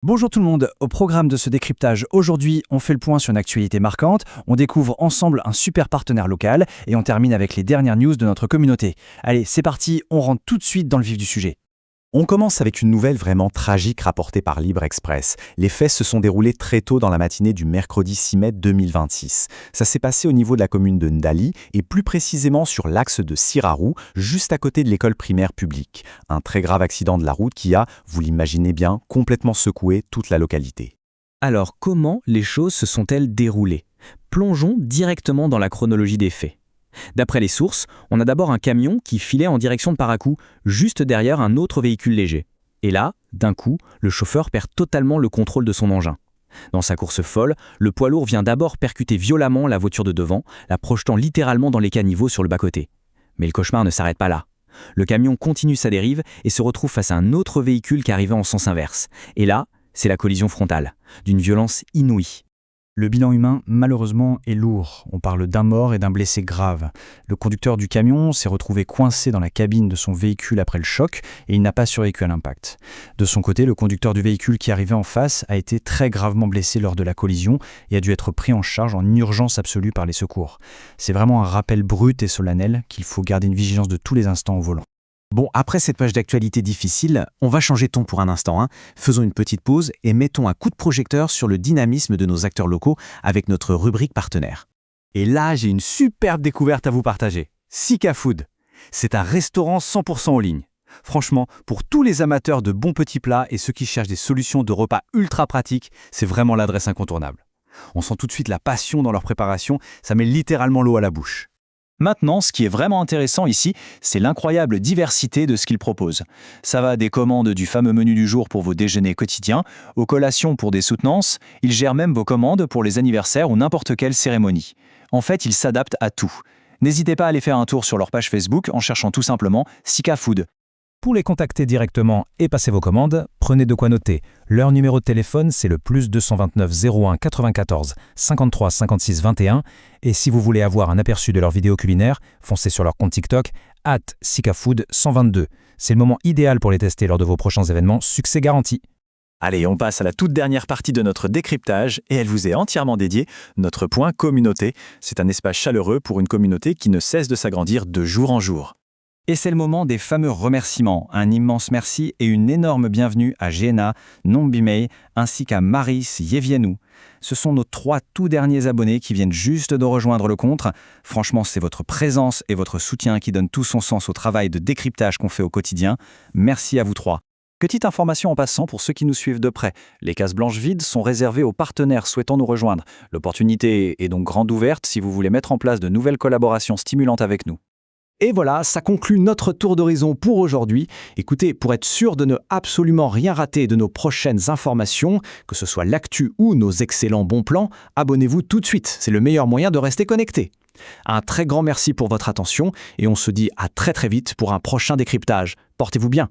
Bonjour tout le monde, au programme de ce décryptage, aujourd'hui on fait le point sur une actualité marquante, on découvre ensemble un super partenaire local et on termine avec les dernières news de notre communauté. Allez, c'est parti, on rentre tout de suite dans le vif du sujet. On commence avec une nouvelle vraiment tragique rapportée par Libre Express. Les faits se sont déroulés très tôt dans la matinée du mercredi 6 mai 2026. Ça s'est passé au niveau de la commune de Ndali et plus précisément sur l'axe de Sirarou, juste à côté de l'école primaire publique. Un très grave accident de la route qui a, vous l'imaginez bien, complètement secoué toute la localité. Alors, comment les choses se sont-elles déroulées? Plongeons directement dans la chronologie des faits. D'après les sources, on a d'abord un camion qui filait en direction de Paracou, juste derrière un autre véhicule léger. Et là, d'un coup, le chauffeur perd totalement le contrôle de son engin. Dans sa course folle, le poids lourd vient d'abord percuter violemment la voiture de devant, la projetant littéralement dans les caniveaux sur le bas-côté. Mais le cauchemar ne s'arrête pas là. Le camion continue sa dérive et se retrouve face à un autre véhicule qui arrivait en sens inverse. Et là, c'est la collision frontale, d'une violence inouïe. Le bilan humain, malheureusement, est lourd. On parle d'un mort et d'un blessé grave. Le conducteur du camion s'est retrouvé coincé dans la cabine de son véhicule après le choc et il n'a pas survécu à l'impact. De son côté, le conducteur du véhicule qui arrivait en face a été très gravement blessé lors de la collision et a dû être pris en charge en urgence absolue par les secours. C'est vraiment un rappel brut et solennel qu'il faut garder une vigilance de tous les instants au volant. Bon, après cette page d'actualité difficile, on va changer ton pour un instant. Faisons une petite pause et mettons un coup de projecteur sur le dynamisme de nos acteurs locaux avec notre rubrique partenaire. Et là, j'ai une superbe découverte à vous partager. Sika Food. C'est un restaurant 100% en ligne. Franchement, pour tous les amateurs de bons petits plats et ceux qui cherchent des solutions de repas ultra pratiques, c'est vraiment l'adresse incontournable. On sent tout de suite la passion dans leur préparation, ça met littéralement l'eau à la bouche. Maintenant, ce qui est vraiment intéressant ici, c'est l'incroyable diversité de ce qu'ils proposent. Ça va des commandes du fameux menu du jour pour vos déjeuners quotidiens, aux collations pour des soutenances, ils gèrent même vos commandes pour les anniversaires ou n'importe quelle cérémonie. En fait, ils s'adaptent à tout. N'hésitez pas à aller faire un tour sur leur page Facebook en cherchant tout simplement Sika Food. Pour les contacter directement et passer vos commandes, prenez de quoi noter. Leur numéro de téléphone, c'est le +229 01 94 53 56 21. Et si vous voulez avoir un aperçu de leurs vidéos culinaires, foncez sur leur compte TikTok, @SikaFood122. C'est le moment idéal pour les tester lors de vos prochains événements, succès garanti. Allez, on passe à la toute dernière partie de notre décryptage et elle vous est entièrement dédiée, notre point communauté. C'est un espace chaleureux pour une communauté qui ne cesse de s'agrandir de jour en jour. Et c'est le moment des fameux remerciements. Un immense merci et une énorme bienvenue à Géna, Nombimei ainsi qu'à Maris Yevienou. Ce sont nos 3 tout derniers abonnés qui viennent juste de rejoindre le compte. Franchement, c'est votre présence et votre soutien qui donnent tout son sens au travail de décryptage qu'on fait au quotidien. Merci à vous 3. Petite information en passant pour ceux qui nous suivent de près. Les cases blanches vides sont réservées aux partenaires souhaitant nous rejoindre. L'opportunité est donc grande ouverte si vous voulez mettre en place de nouvelles collaborations stimulantes avec nous. Et voilà, ça conclut notre tour d'horizon pour aujourd'hui. Écoutez, pour être sûr de ne absolument rien rater de nos prochaines informations, que ce soit l'actu ou nos excellents bons plans, abonnez-vous tout de suite. C'est le meilleur moyen de rester connecté. Un très grand merci pour votre attention et on se dit à très vite pour un prochain décryptage. Portez-vous bien.